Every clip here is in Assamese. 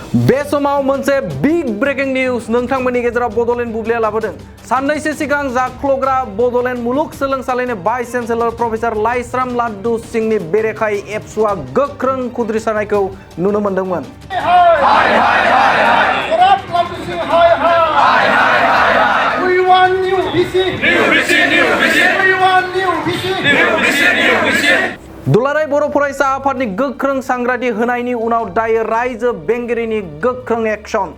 बे समाव मोनसे बिग ब्रेकिं निउज नोंथांमोननि गेजेराव बड'लेण्ड बुब्लिया लाबोदों। साननैसो सिगां जाख्लग्रा बड'लेण्ड मुलुगसोलोंसालिनि vice chancellor professor Laishram laddu सिंहनि बेरेखायै एबसुआ गोख्रों खुद्रिसारनायखौ नुनो मोन्दोंमोन। दुलाराय बर' फरायसा आफादनि गोख्रों सांग्रांथि होनायनि उनाव दायो रायजो बेंगिरिनि गोख्रों एक्शन।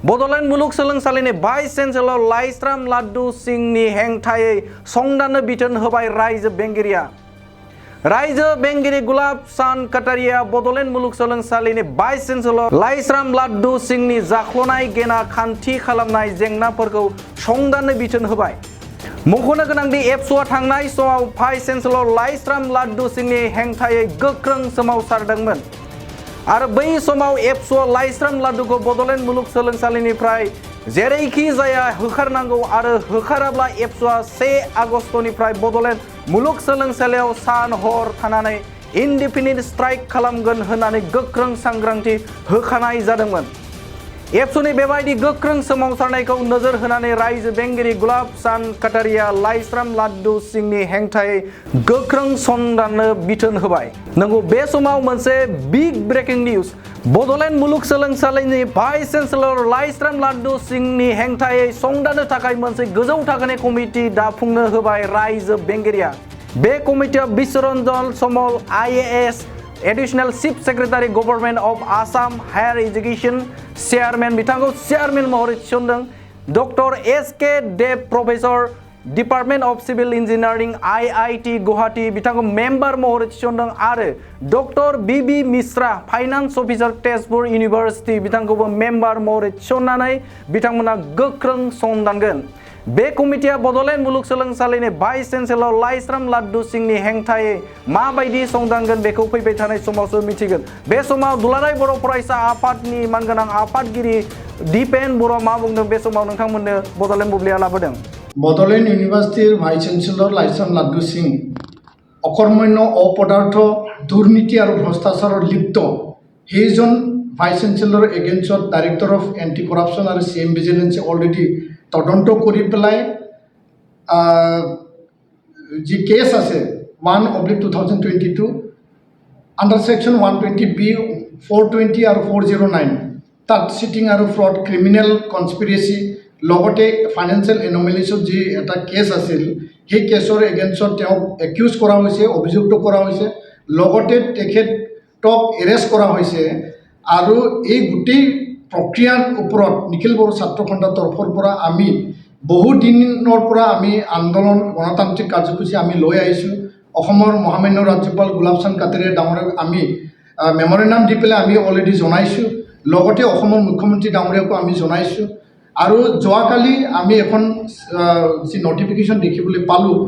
बड'लेण्ड मुलुगसोलोंसालिनि भाइस चेन्सेलर लाइस्राम लाड्डु सिंहनि हेंथायै संदाननो बिथोन होबाय रायजो बेंगिरिया। रायजो बेंगिरि गुलाब सान काटारिया बड'लेण्ड मुलुगसोलोंसालिनि भाइस चेन्सेलर लाइस्राम लाड्डु सिंहनि जाख्ल'नाय गेना खान्थि खालामनाय जेंनाफोरखौ संदाननो बिथोन होबाय। मख'नो गोनांदि एबसुआ थांनाय समाव भाइस चेन्सेलर लाइस्राम लाड्डु सिंहनि हेंथायै गोख्रों सोमावसारदोंमोन आरो बै समाव एबसुआ लाइस्राम लाड्डुखौ बड'लेण्ड मुलुगसोलोंसालिनिफ्राय जेरैखि जाया होखारनांगौ आरो होखाराब्ला एबसुआ 1 आगस्तनिफ्राय बड'लेण्ड मुलुगसोलोंसालियाव सान हर थानानै इनडिफिनिट स्ट्राइक खालामगोन होननानै गोख्रों सांग्रांथि होखानाय जादोंमोन। एबसुनि बेबायदि गोख्रों सोमावसारनायखौ नोजोर होनानै रायजो बेंगिरि गुलाब सान काटारिया लाइस्राम लाड्डु सिंहनि हेंथायै गोख्रों संदाननो बिथोन होबाय। नंगौ, बे समाव मोनसे बिग ब्रेकिं निउज। बड'लेण्ड मुलुगसोलोंसालिनि भाइस चेन्सेलर लाइस्राम लाड्डु सिंहनि हेंथायै संदाननो थाखाय मोनसे गोजौ थाखोनि कमिटि दाफुंनो होबाय रायजो बेंगिरिया। बे कमिटिया Biswaranjan Samal IAS additional chief secretary government of Assam higher education chairman बिथांखौ चेयारमेन महरै थिसनदों। Doctor SK Dev professor department of civil engineering IIT Guwahati बिथांखौ मेम्बार महरै थिसनदों आरो डक्टर BB मिश्रा फाइनान्स अफिसार तेजपुर इउनिभार्सिटि बिथांखौबो मेम्बार महरै थिसननानै बिथांमोना गोख्रों संदानगोन। बे कमिटिया बड'लेण्ड मुलुगसोलोंसालिनि भाइस चेन्सेलर लाइस्राम लाड्डु सिंहनि हेंथायै माबायदि संदानगोन बेखौ फैबाय थानाय समावसो मिथिगोन। बे समाव दुलाराय बर' फरायसा आफादनि मानगोनां आफादगिरि दिपेन बर'आ मा बुंदों बे समाव नोंथांमोननो बड'लेण्ड बुब्लिया लाबोदों। बड'लेण्ड इउनिभार्सिटिर भाइस चेन्सेलर लाइस्राम लाड्डु सिंह अकर्मण्य अपदार्थ दुर्नीति और भ्रष्टाचार लिप्त সেইজন ভাইস চেঞ্চেলৰ এগেইনষ্টত ডাইৰেক্টৰ অফ এণ্টি কৰাপশ্যন আৰু CM ভিজিলেন্সে অলৰেডি তদন্ত কৰি পেলাই যি কেছ আছে 1/2022 আণ্ডাৰ ছেকশ্যন 120B 420 আৰু 409 তাত চিটিং আৰু ফ্ৰড ক্ৰিমিনেল কনস্পিৰেচি লগতে ফাইনেন্সিয়েল এনমেলিছত যি এটা কেছ আছিল সেই কেছৰ এগেইনষ্টত তেওঁক একিউজ কৰা হৈছে, অভিযুক্ত কৰা হৈছে, লগতে তেখেতক এৰেষ্ট কৰা হৈছে আৰু এই গোটেই প্ৰক্ৰিয়াৰ ওপৰত নিখিল বড়ো ছাত্ৰ সন্থাৰ তৰফৰ পৰা আমি বহুদিনৰ পৰা আমি আন্দোলন গণতান্ত্ৰিক কাৰ্যসূচী আমি লৈ আহিছোঁ। অসমৰ মহামান্য ৰাজ্যপাল গুলাব চান্দ কাটাৰিয়া ডাঙৰীয়াক আমি মেমৰেণ্ডাম দি পেলাই আমি অলৰেডি জনাইছোঁ, লগতে অসমৰ মুখ্যমন্ত্ৰী ডাঙৰীয়াকো আমি জনাইছোঁ আৰু যোৱাকালি আমি এখন যি নটিফিকেশ্যন দেখিবলৈ পালোঁ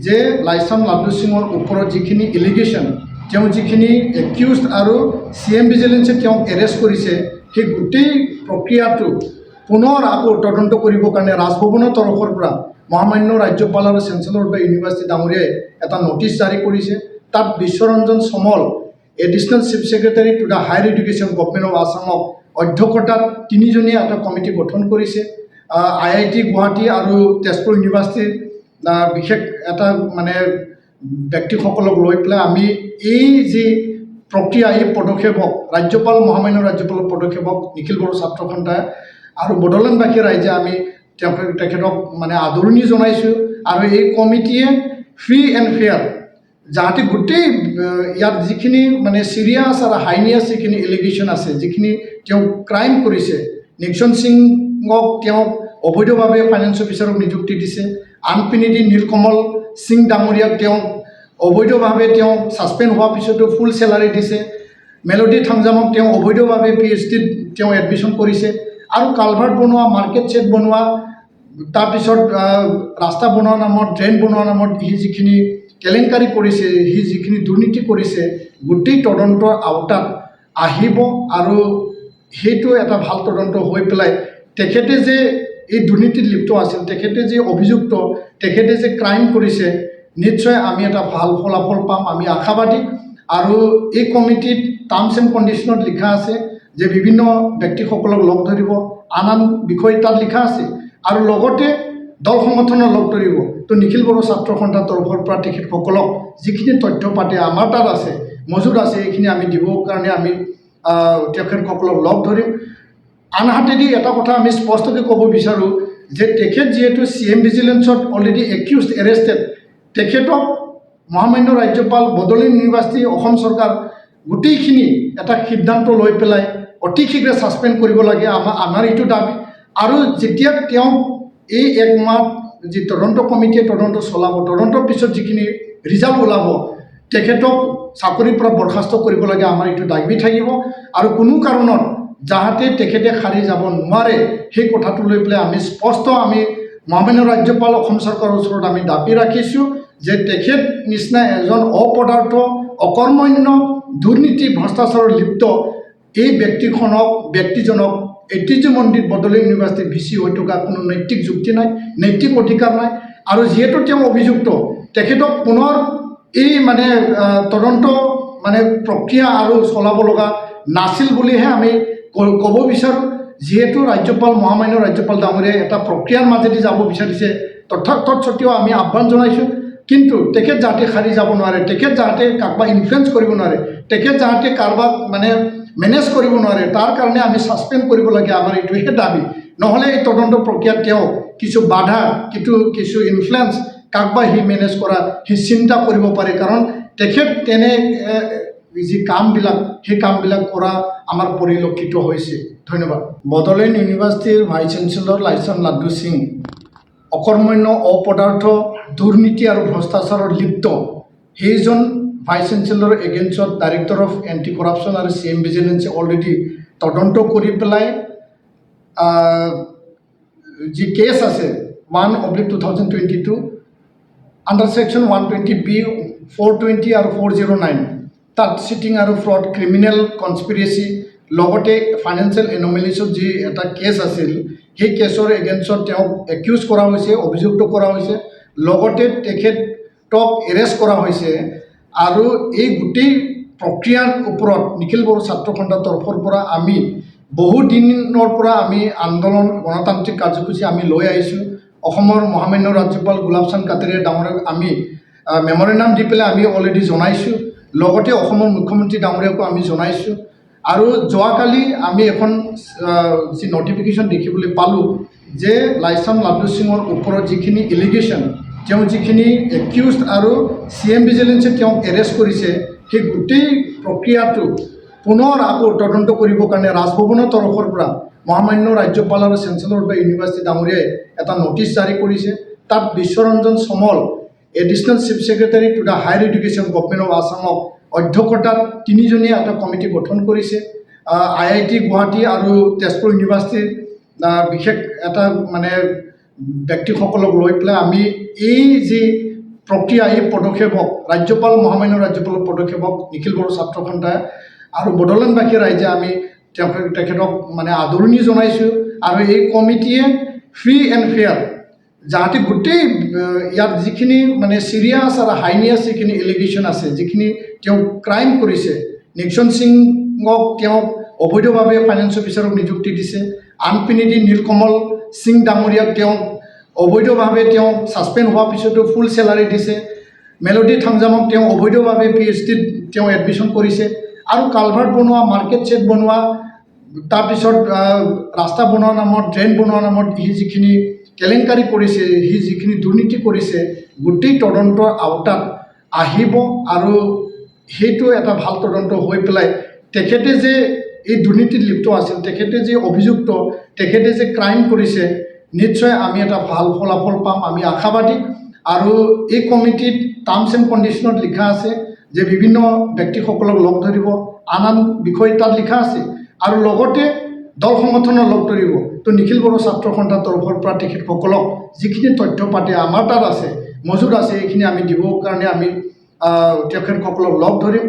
যে লাইস্ৰাম লাড্ডু সিঙৰ ওপৰত যিখিনি এলিগেশ্যন তেওঁ যিখিনি একিউজ আৰু CM ভিজিলেন্সে তেওঁক এৰেষ্ট কৰিছে সেই গোটেই প্ৰক্ৰিয়াটো পুনৰ আকৌ তদন্ত কৰিবৰ কাৰণে ৰাজভৱনৰ তৰফৰ পৰা মহামান্য ৰাজ্যপাল আৰু চেঞ্চেলৰ বা ইউনিভাৰ্চিটি ডাঙৰীয়াই এটা নটিচ জাৰি কৰিছে। তাত Biswaranjan Samal additional chief secretary to the higher education government of আছামক অধ্যক্ষতাত 3জনীয়া এটা কমিটি গঠন কৰিছে। IIT গুৱাহাটী আৰু তেজপুৰ ইউনিভাৰ্চিটিৰ বিশেষ এটা মানে ব্যক্তিসকলক লৈ পেলাই আমি এই যি প্ৰক্ৰিয়া এই পদক্ষেপক ৰাজ্যপাল মহামান্য ৰাজ্যপালৰ পদক্ষেপক নিখিল বড়ো ছাত্ৰ সন্থাই আৰু বড়োলেণ্ডবাসী ৰাইজে আমি তেখেতক মানে আদৰণি জনাইছোঁ আৰু এই কমিটিয়ে ফ্ৰী এণ্ড ফেয়াৰ যাতে গোটেই ইয়াত যিখিনি মানে চিৰিয়াছ আৰু হাইনিয়াছ যিখিনি এলিগেশ্যন আছে, যিখিনি তেওঁ ক্ৰাইম কৰিছে, নিক্সন সিঙক তেওঁক অবৈধভাৱে ফাইনেন্স অফিচাৰক নিযুক্তি দিছে, আনপিনিদি নীলকমল সিং ডাঙৰীয়াক তেওঁক অবৈধভাৱে তেওঁ ছাছপেণ্ড হোৱাৰ পিছতো ফুল চেলাৰী দিছে, মেলোডি থাংজামক তেওঁ অবৈধভাৱে PhDত তেওঁ এডমিশ্যন কৰিছে আৰু কালভাৰ্ট বনোৱা, মাৰ্কেট ছেট বনোৱা, তাৰপিছত ৰাস্তা বনোৱাৰ নামত, ড্ৰেইন বনোৱাৰ নামত সি যিখিনি কেলেংকাৰী কৰিছে, সি যিখিনি দুৰ্নীতি কৰিছে গোটেই তদন্তৰ আওতাত আহিব আৰু সেইটো এটা ভাল তদন্ত হৈ পেলাই তেখেতে যে এই দুৰ্নীতিত লিপ্ত আছিল, তেখেতে যে অভিযুক্ত, তেখেতে যে ক্ৰাইম কৰিছে নিশ্চয় আমি এটা ভাল ফলাফল পাম, আমি আশাবাদী। আৰু এই কমিটিত টাৰ্মছ এণ্ড কণ্ডিশ্যনত লিখা আছে যে বিভিন্ন ব্যক্তিসকলক লগ ধৰিব আন বিষয় তাত লিখা আছে আৰু লগতে দল সংগঠনৰ লগ ধৰিব তো নিখিল বড়ো ছাত্ৰ সন্থাৰ তৰফৰ পৰা তেখেতসকলক যিখিনি তথ্য পাতি আমাৰ তাত আছে মজুত আছে এইখিনি আমি দিবৰ কাৰণে আমি তেখেতসকলক লগ ধৰিম আনহাতেদি এটা কথা আমি স্পষ্টকৈ ক'ব বিচাৰোঁ যে তেখেত যিহেতু CM ভিজিলেন্সত অলৰেডি একিউজড এৰেষ্টেড তেখেতক মহামান্য ৰাজ্যপাল বড'ল ইউনিভাৰ্চিটি অসম চৰকাৰ গোটেইখিনি এটা সিদ্ধান্ত লৈ পেলাই অতি শীঘ্ৰে ছাছপেণ্ড কৰিব লাগে আমাৰ এইটো দাবী আৰু যেতিয়া তেওঁ এই এক মাহ যি তদন্ত কমিটিয়ে তদন্ত চলাব তদন্তৰ পিছত যিখিনি ৰিজাল্ট ওলাব তেখেতক চাকৰিৰ পৰা বৰখাস্ত কৰিব লাগে আমাৰ এইটো দাবী থাকিব আৰু কোনো কাৰণত যাহাতে তেখেতে সাৰি যাব নোৱাৰে সেই কথাটো লৈ পেলাই আমি স্পষ্ট আমি মহামান্য ৰাজ্যপাল অসম চৰকাৰৰ ওচৰত আমি দাবী ৰাখিছোঁ যে তেখেত নিচিনা এজন অপদাৰ্থ অকৰ্মণ্য দুৰ্নীতি ভ্ৰষ্টাচাৰত লিপ্ত এই ব্যক্তিজনক ঐতিহ্য মন্দিৰ বড'ল ইউনিভাৰ্চিটিৰ VC হৈ থকা কোনো নৈতিক যুক্তি নাই নৈতিক অধিকাৰ নাই আৰু যিহেতু তেওঁ অভিযুক্ত তেখেতক পুনৰ এই তদন্ত প্ৰক্ৰিয়া আৰু চলাব লগা নাছিল বুলিহে আমি ক'ব বিচাৰোঁ যিহেতু মহামান্য ৰাজ্যপাল ডাঙৰীয়াই এটা প্ৰক্ৰিয়াৰ মাজেদি যাব বিচাৰিছে তৎসত্ত্বেও আমি আহ্বান জনাইছোঁ কিন্তু তেখেত যাতে সাৰি যাব নোৱাৰে তেখেত যাতে কাৰোবাক ইনফ্লুৱেঞ্চ কৰিব নোৱাৰে তেখেত যাতে কাৰোবাক মেনেজ কৰিব নোৱাৰে তাৰ কাৰণে আমি ছাছপেণ্ড কৰিব লাগে আমাৰ এইটোহে দাবী নহ'লে এই তদন্ত প্ৰক্ৰিয়াত তেওঁ কিছু বাধা কিছু ইনফ্লুৱেঞ্চ কাৰোবাক সি মেনেজ কৰা সি চিন্তা কৰিব পাৰে কাৰণ তেখেত তেনে যি কামবিলাক সেই কামবিলাক কৰা আমাৰ পৰিলক্ষিত হৈছে ধন্যবাদ বড'ল ইউনিভাৰ্চিটিৰ ভাইচ চেঞ্চেলৰ লাইছাম লাড্ডু সিং অকৰ্মণ্য অপদাৰ্থ দুৰ্নীতি আৰু ভ্ৰষ্টাচাৰত লিপ্ত সেইজন ভাইচ চেঞ্চেলৰ এগেইনষ্টত ডাইৰেক্টৰ অফ এণ্টি কৰাপশ্যন আৰু CM ভিজিলেন্সে অলৰেডি তদন্ত কৰি পেলাই যি কেছ আছে 1/2022 আণ্ডাৰ ছেকশ্যন 120B 420 আৰু 409 তাত চিটিং আৰু ফ্ৰড ক্ৰিমিনেল কনস্পিৰেচি লগতে ফাইনেন্সিয়েল এনমেলিছত যি এটা কেছ আছিল সেই কেছৰ এগেইনষ্টত তেওঁক একিউজ কৰা হৈছে অভিযুক্ত কৰা হৈছে লগতে তেখেতক এৰেষ্ট কৰা হৈছে আৰু এই গোটেই প্ৰক্ৰিয়াৰ ওপৰত নিখিল বড়ো ছাত্ৰ সন্থাৰ তৰফৰ পৰা আমি বহুদিনৰ পৰা আমি আন্দোলন গণতান্ত্ৰিক কাৰ্যসূচী আমি লৈ আহিছোঁ অসমৰ মহামান্য ৰাজ্যপাল গোলাপ চান্দ কাটাৰিয়া ডাঙৰীয়াক আমি মেমৰেণ্ডাম দি পেলাই আমি অলৰেডি জনাইছোঁ লগতে অসমৰ মুখ্যমন্ত্ৰী ডাঙৰীয়াকো আমি জনাইছোঁ আৰু যোৱাকালি আমি এখন যি নটিফিকেশ্যন দেখিবলৈ পালোঁ যে লাইছাম লাড্ডু সিঙৰ ওপৰত যিখিনি এলিগেশ্যন তেওঁ যিখিনি একিউজড আৰু CM ভিজিলেন্সে তেওঁক এৰেষ্ট কৰিছে সেই গোটেই প্ৰক্ৰিয়াটো পুনৰ আকৌ তদন্ত কৰিবৰ কাৰণে ৰাজভৱনৰ তৰফৰ পৰা মহামান্য ৰাজ্যপাল আৰু চেঞ্চেলৰ অফ দ্য ইউনিভাৰ্চিটি ডাঙৰীয়াই এটা নটিচ জাৰি কৰিছে তাত Biswaranjan Samal additional chief secretary to the higher education government of আছামক অধ্যক্ষতাত তিনিজনীয়া এটা কমিটি গঠন কৰিছে IIT গুৱাহাটী আৰু তেজপুৰ ইউনিভাৰ্চিটিৰ বিশেষ এটা ব্যক্তিসকলক লৈ পেলাই আমি এই যি প্ৰক্ৰিয়া এই পদক্ষেপক মহামান্য ৰাজ্যপালৰ পদক্ষেপক নিখিল বড়ো ছাত্ৰ সন্থাই আৰু বড়োলেণ্ডবাসী ৰাইজে আমি তেখেতক আদৰণি জনাইছোঁ আৰু এই কমিটিয়ে ফ্ৰী এণ্ড ফেয়াৰ যাতে গোটেই ইয়াত যিখিনি চিৰিয়াছ আৰু হাইনিয়াছ যিখিনি এলিগেশ্যন আছে যিখিনি তেওঁ ক্ৰাইম কৰিছে নিক্সন সিঙক তেওঁক অবৈধভাৱে ফাইনেন্স অফিচাৰক নিযুক্তি দিছে আনপিনিদি নীলকমল সিং ডাঙৰীয়াক তেওঁক অবৈধভাৱে তেওঁ ছাছপেণ্ড হোৱাৰ পিছতো ফুল চেলাৰী দিছে মেলোডি থাংজামক তেওঁ অবৈধভাৱে PhDত তেওঁ এডমিশ্যন কৰিছে আৰু কালভাৰ্ট বনোৱা মাৰ্কেট ছেট বনোৱা তাৰপিছত ৰাস্তা বনোৱা নামত ড্ৰেইন বনোৱা নামত সি যিখিনি কেলেংকাৰী কৰিছে সি যিখিনি দুৰ্নীতি কৰিছে গোটেই তদন্তৰ আওতাত আহিব আৰু সেইটো এটা ভাল তদন্ত হৈ পেলাই তেখেতে যে এই দুৰ্নীতিত লিপ্ত আছিল তেখেতে যে অভিযুক্ত তেখেতে যে ক্ৰাইম কৰিছে নিশ্চয় আমি এটা ভাল ফলাফল পাম আমি আশাবাদী আৰু এই কমিটিত টাৰ্মছ এণ্ড কণ্ডিশ্যনত লিখা আছে যে বিভিন্ন ব্যক্তিসকলক লগ ধৰিব আন বিষয় তাত লিখা আছে আৰু লগতে দল সংগঠনৰ লগ ধৰিব তো নিখিল বড়ো ছাত্ৰ সন্থাৰ তৰফৰ পৰা তেখেতসকলক যিখিনি তথ্য পাতি আমাৰ তাত আছে মজুত আছে এইখিনি আমি দিবৰ কাৰণে আমি তেখেতসকলক লগ ধৰিম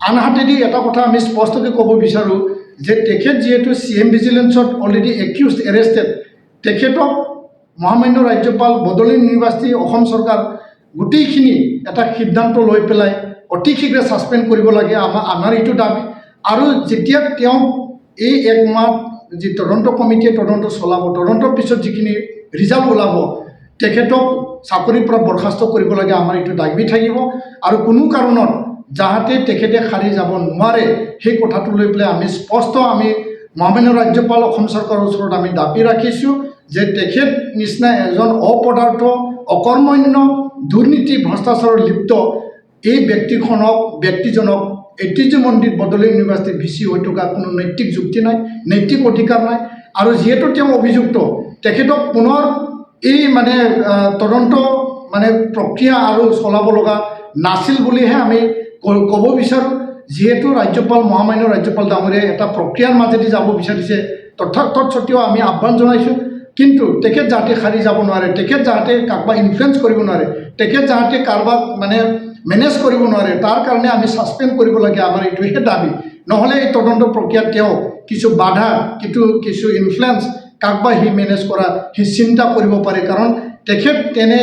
আনহাতেদি এটা কথা আমি স্পষ্টকৈ ক'ব বিচাৰোঁ যে তেখেত যিহেতু CM ভিজিলেন্সত অলৰেডি একিউজড এৰেষ্টেড তেখেতক মহামান্য ৰাজ্যপাল বড'ল ইউনিভাৰ্চিটি অসম চৰকাৰ গোটেইখিনি এটা সিদ্ধান্ত লৈ পেলাই অতি শীঘ্ৰে ছাছপেণ্ড কৰিব লাগে আমাৰ এইটো দাবী আৰু যেতিয়া তেওঁ এই এক মাহ যি তদন্ত কমিটিয়ে তদন্ত চলাব তদন্তৰ পিছত যিখিনি ৰিজাল্ট ওলাব তেখেতক চাকৰিৰ পৰা বৰখাস্ত কৰিব লাগে আমাৰ এইটো দাবী থাকিব আৰু কোনো কাৰণত যাহাতে তেখেতে খাৰি যাব নোৱাৰে সেই কথাটো লৈ পেলাই আমি স্পষ্ট আমি মহামান্য ৰাজ্যপাল অসম চৰকাৰৰ ওচৰত আমি দাবী ৰাখিছোঁ যে তেখেত নিচিনা এজন অপদাৰ্থ অকৰ্মণ্য দুৰ্নীতি ভ্ৰষ্টাচাৰত লিপ্ত এই ব্যক্তিজনক ঐতিহ্য মন্দিৰ বড'ল ইউনিভাৰ্চিটি ভিচি হৈ থকা কোনো নৈতিক যুক্তি নাই নৈতিক অধিকাৰ নাই আৰু যিহেতু তেওঁ অভিযুক্ত তেখেতক পুনৰ এই মানে তদন্ত মানে প্ৰক্ৰিয়া আৰু চলাব লগা নাছিল বুলিহে আমি ক'ব বিচাৰোঁ যিহেতু ৰাজ্যপাল মহামান্য ৰাজ্যপাল ডাঙৰীয়াই এটা প্ৰক্ৰিয়াৰ মাজেদি যাব বিচাৰিছে তৎসত্ত্বেও আমি আহ্বান জনাইছোঁ কিন্তু তেখেত যাতে খাৰি যাব নোৱাৰে তেখেত যাতে কাৰোবাক ইনফ্লুৱেঞ্চ কৰিব নোৱাৰে তেখেত যাতে কাৰোবাক মানে মেনেজ কৰিব নোৱাৰে তাৰ কাৰণে আমি ছাছপেণ্ড কৰিব লাগে আমাৰ এইটোহে দাবী নহ'লে এই তদন্ত প্ৰক্ৰিয়াত তেওঁ কিছু বাধা কিছু ইনফ্লুৱেঞ্চ কাৰোবাক সি মেনেজ কৰা সি চিন্তা কৰিব পাৰে কাৰণ তেখেত তেনে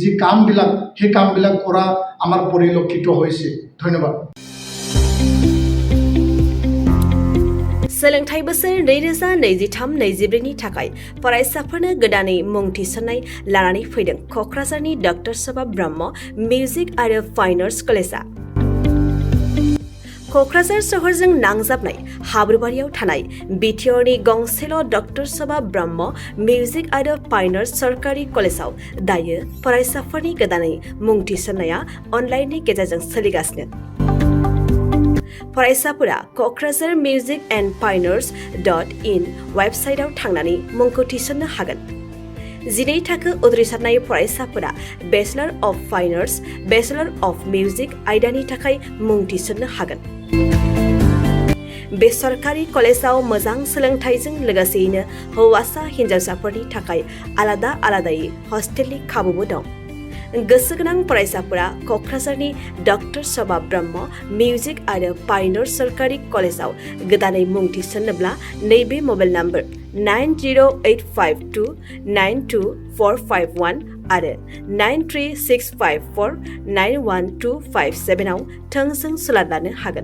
যি কামবিলাক সেই কামবিলাক কৰা আমাৰ পৰিলক্ষিত হৈছে ধন্যবাদ सोलोंथाइ बोसोर 2023-24 नि थाखाय फरायसाफोरनो गोदानै मुं थिसननाय लानानै फैदों क'क्राझारनि डक्टर सभा ब्रह्म मिउजिक आरो फाइन आर्ट्स कलेजआ क'क्राझार सहरजों नांजाबनाय हाब्रुबारियाव थानाय बिटिआरनि गंसेल' डक्टर सभा ब्रह्म मिउजिक आरो फाइन आर्ट्स सरकारि कलेजआव दायो फरायसाफोरनि गोदानै मुं थिसननाया अनलाइननि गेजेरजों सोलिगासिनो फरायसाफोरा क'क्राझार मिउजिक एन्ड फाइन आर्ट्स.in वेबसाइटआव थांनानै मुंखौ थिसननो हागोन 12 थाखो उद्रिसारनाय फरायसाफोरा bachelor of fine arts bachelor of music आयदानि थाखाय मुं थिसननो हागोन बे सरकारि कलेजाव मोजां सोलोंथाइजों लोगोसेयैनो हौवासा हिन्जावसाफोरनि थाखाय आलादा आलादायै हस्टेलनि खाबुबो दं गोसो गोनां फरायसाफोरा क'क्राझारनि डक्टर सभा ब्रह्म मिउजिक आरो फाइन आर्ट्स सरकारि कलेजाव गोदानै मुं थिसननोब्ला नैबे मबाइल नम्बर 9085292451 आरो 93654912557 आव थोंजों सोलाद लानो हागोन